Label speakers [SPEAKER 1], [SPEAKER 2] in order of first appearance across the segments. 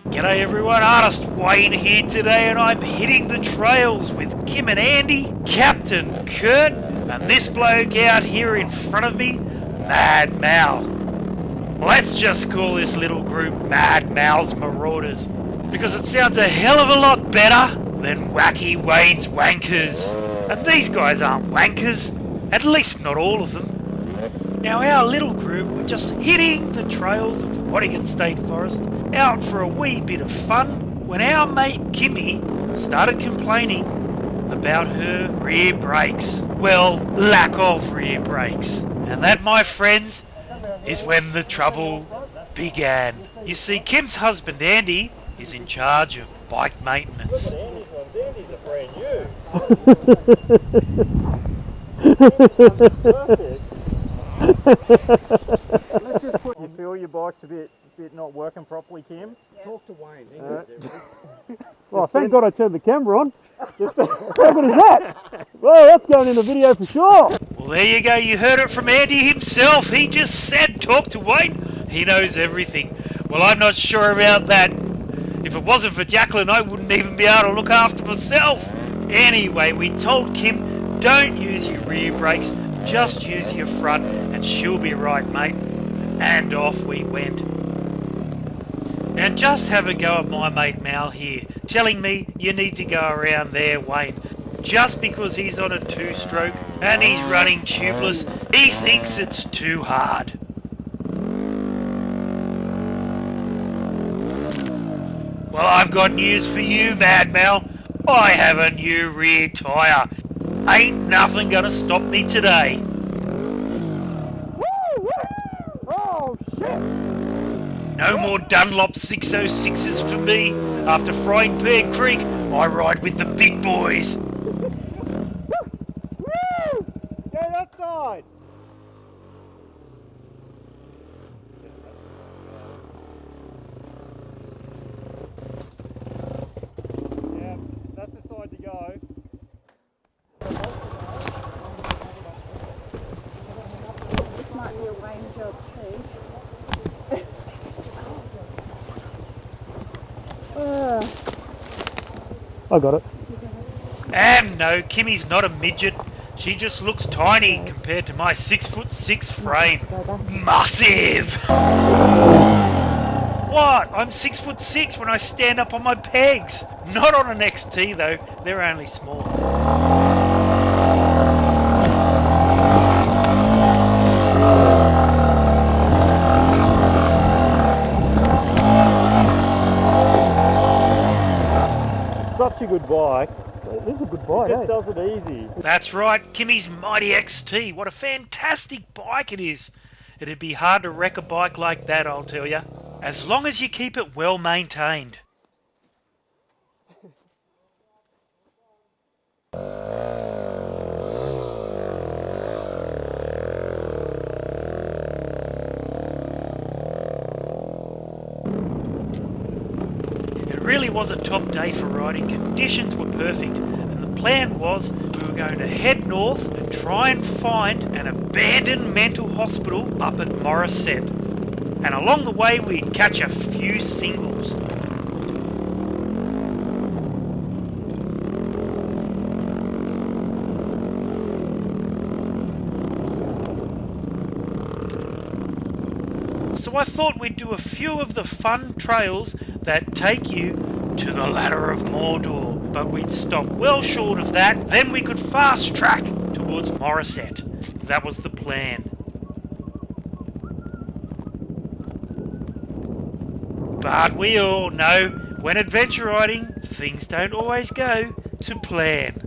[SPEAKER 1] G'day everyone, Artist Wayne here today, and I'm hitting the trails with Kim and Andy, Captain Kurt, and this bloke out here in front of me, Mad Mal. Let's just call this little group Mad Mal's Marauders, because it sounds a hell of a lot better than Wacky Wayne's Wankers. And these guys aren't wankers, at least not all of them. Now our little group were just hitting the trails of the Waddingon State Forest, out for a wee bit of fun, when our mate Kimmy started complaining about her rear brakes. Well, lack of rear brakes. And that, my friends, is when the trouble began. You see, Kim's husband Andy is in charge of bike maintenance.
[SPEAKER 2] Andy's a brand new. Let's just put. You feel your bike's a bit not working properly, Kim?
[SPEAKER 3] Yeah. Talk to Wayne. He knows everything.
[SPEAKER 2] Well, thank God I turned the camera on. Just how good is that? Well, that's going in the video for sure.
[SPEAKER 1] Well, there you go. You heard it from Andy himself. He just said, talk to Wayne. He knows everything. Well, I'm not sure about that. If it wasn't for Jacqueline, I wouldn't even be able to look after myself. Anyway, we told Kim, don't use your rear brakes. Just use your front and she'll be right, mate. And off we went. And just have a go at my mate Mal here, telling me you need to go around there, Wayne. Just because he's on a two-stroke and he's running tubeless, he thinks it's too hard. Well, I've got news for you, Mad Mal. I have a new rear tyre. Ain't nothing gonna stop me today.
[SPEAKER 2] Woo! Oh, shit!
[SPEAKER 1] No more Dunlop 606s for me. After Frying Pan Creek, I ride with the big boys.
[SPEAKER 2] Woo! Go that side! Yeah, that's the side to go.
[SPEAKER 3] This might be a Wayne job, please.
[SPEAKER 2] I got it.
[SPEAKER 1] And no, Kimmy's not a midget. She just looks tiny compared to my 6'6" frame. Massive! What? I'm 6'6" when I stand up on my pegs. Not on an XT though, they're only small.
[SPEAKER 2] Such a good bike. It is a good bike. It just does it easy.
[SPEAKER 1] That's right, Kimmy's Mighty XT. What a fantastic bike it is. It'd be hard to wreck a bike like that, I'll tell you. As long as you keep it well maintained. It really was a top day for riding. Conditions were perfect, and the plan was we were going to head north and try and find an abandoned mental hospital up at Morisset. And along the way we'd catch a few singles. So I thought we'd do a few of the fun trails that take you to the Ladder of Mordor. But we'd stop well short of that, then we could fast track towards Morisset. That was the plan. But we all know, when adventure riding, things don't always go to plan.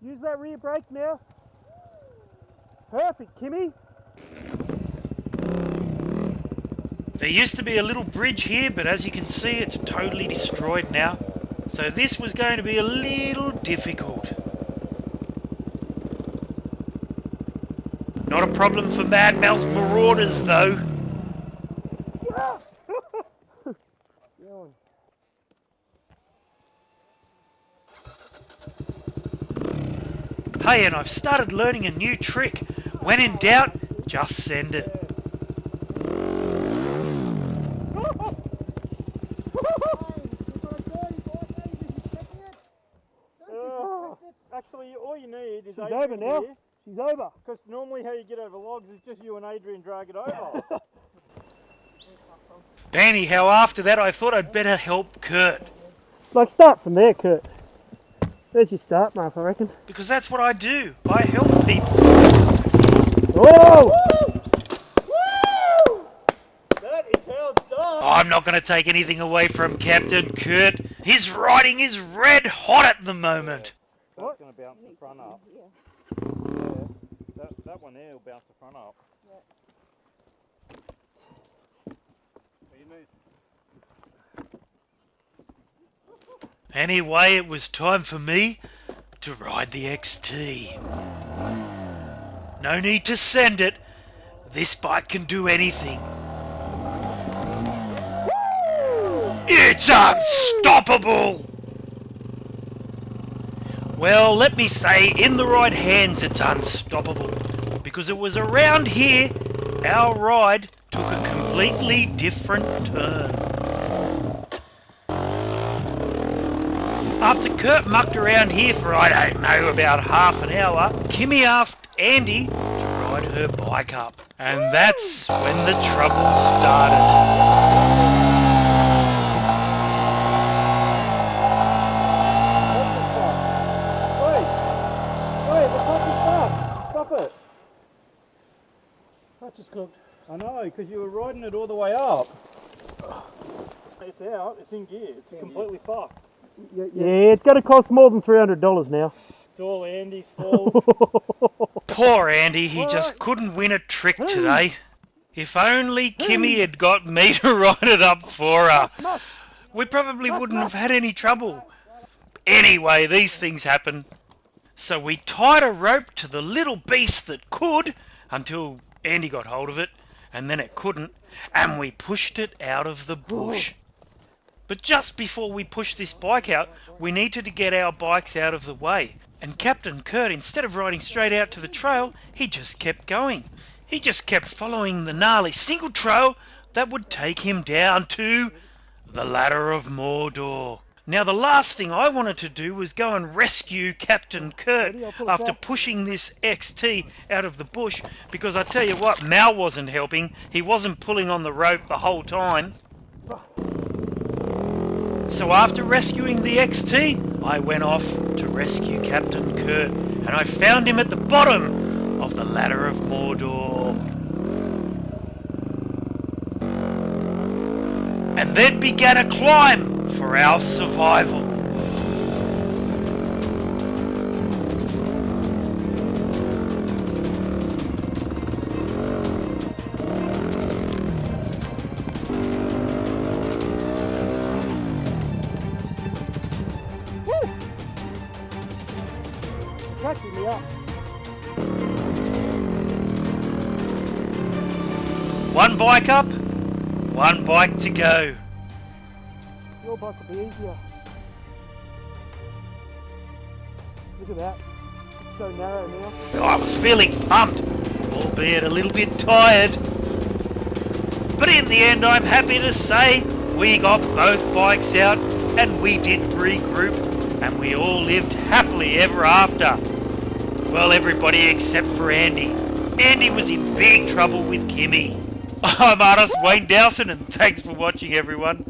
[SPEAKER 2] Use that rear brake now. Perfect, Kimmy.
[SPEAKER 1] There used to be a little bridge here, but as you can see, it's totally destroyed now. So this was going to be a little difficult. Not a problem for Mad Mel's Marauders, though. Hey, and I've started learning a new trick. When in doubt, just send it.
[SPEAKER 4] Actually, all you need is
[SPEAKER 2] She's over now. She's over.
[SPEAKER 4] Because normally how you get over logs is just you and Adrian drag it over.
[SPEAKER 1] Anyhow, after that, I thought I'd better help Kurt.
[SPEAKER 2] Like, start from there, Kurt. There's your start mark, I reckon.
[SPEAKER 1] Because that's what I do. I help people.
[SPEAKER 2] Oh!
[SPEAKER 4] That is how it's done.
[SPEAKER 1] I'm not going to take anything away from Captain Kurt. His riding is red hot at the moment.
[SPEAKER 4] That's going to bounce the front up. Yeah. That one there will bounce the front up.
[SPEAKER 1] Anyway, it was time for me to ride the XT. No need to send it. This bike can do anything. It's unstoppable! Well, let me say, in the right hands it's unstoppable. Because it was around here, our ride took a completely different turn. After Kurt mucked around here for, I don't know, about half an hour, Kimmy asked Andy to ride her bike up. And that's when the trouble started.
[SPEAKER 4] Wait, the clutch is stuck. Stop it.
[SPEAKER 2] Clutch is cooked.
[SPEAKER 4] I know, because you were riding it all the way up. It's out, it's in gear, it's completely fucked.
[SPEAKER 2] Yeah, it's going to cost more than $300 now.
[SPEAKER 4] It's all Andy's fault.
[SPEAKER 1] Poor Andy, he just couldn't win a trick today. If only Kimmy had got me to ride it up for her. We probably wouldn't have had any trouble. Anyway, these things happen. So we tied a rope to the little beast that could, until Andy got hold of it, and then it couldn't, and we pushed it out of the bush. But just before we pushed this bike out, we needed to get our bikes out of the way. And Captain Kurt, instead of riding straight out to the trail, he just kept going. He just kept following the gnarly single trail that would take him down to the Ladder of Mordor. Now, the last thing I wanted to do was go and rescue Captain Kurt after pushing this XT out of the bush, because I tell you what, Mal wasn't helping. He wasn't pulling on the rope the whole time. So after rescuing the XT, I went off to rescue Captain Kurt, and I found him at the bottom of the Ladder of Mordor. And then began a climb for our survival.
[SPEAKER 2] Catching me up.
[SPEAKER 1] One bike up, one bike to go.
[SPEAKER 2] Your bike will be easier. Look at that. It's so narrow now.
[SPEAKER 1] I was feeling pumped, albeit a little bit tired. But in the end, I'm happy to say we got both bikes out and we did regroup, and we all lived happily ever after. Well, everybody except for Andy. Andy was in big trouble with Kimmy. I'm artist Wayne Dowson, and thanks for watching, everyone.